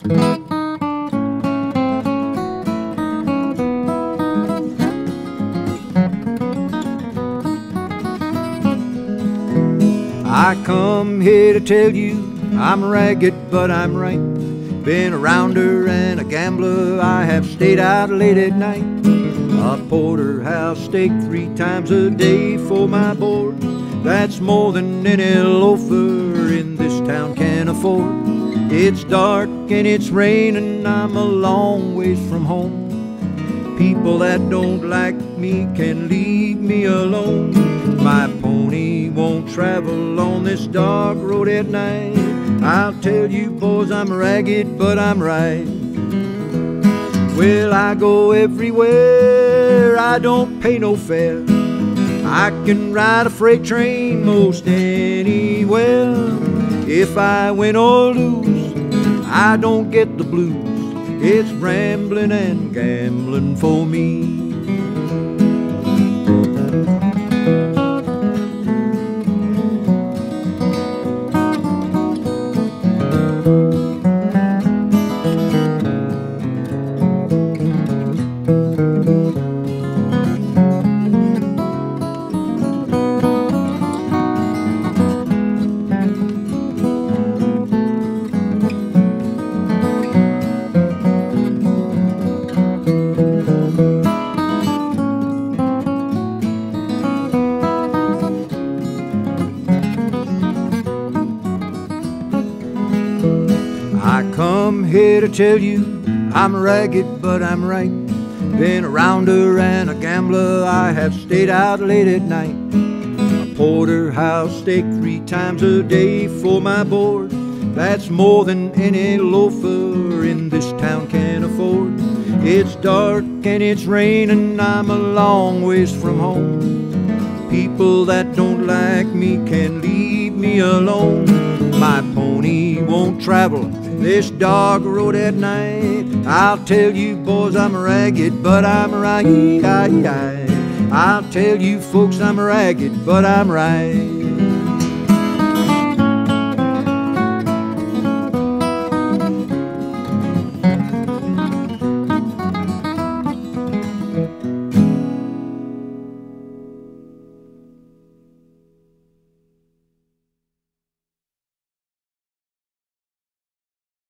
I come here to tell you I'm ragged, but I'm right. Been a rounder and a gambler, I have stayed out late at night. A porterhouse steak 3 times a day for my board. That's more than any loafer in this town can afford. It's dark and it's raining, I'm a long ways from home. People that don't like me can leave me alone. My pony won't travel on this dark road at night. I'll tell you boys, I'm ragged, but I'm right. Well, I go everywhere, I don't pay no fare. I can ride a freight train most anywhere. If I win or lose, I don't get the blues. It's rambling and gambling for me. I come here to tell you I'm ragged, but I'm right. Been a rounder and a gambler, I have stayed out late at night. A porterhouse steak 3 times a day for my board. That's more than any loafer in this town can afford. It's dark and it's raining, I'm a long ways from home. People that don't like me can leave me alone. My pony won't travel this dark road at night. I'll tell you boys, I'm ragged, but I'm right. I'll tell you folks, I'm ragged, but I'm right.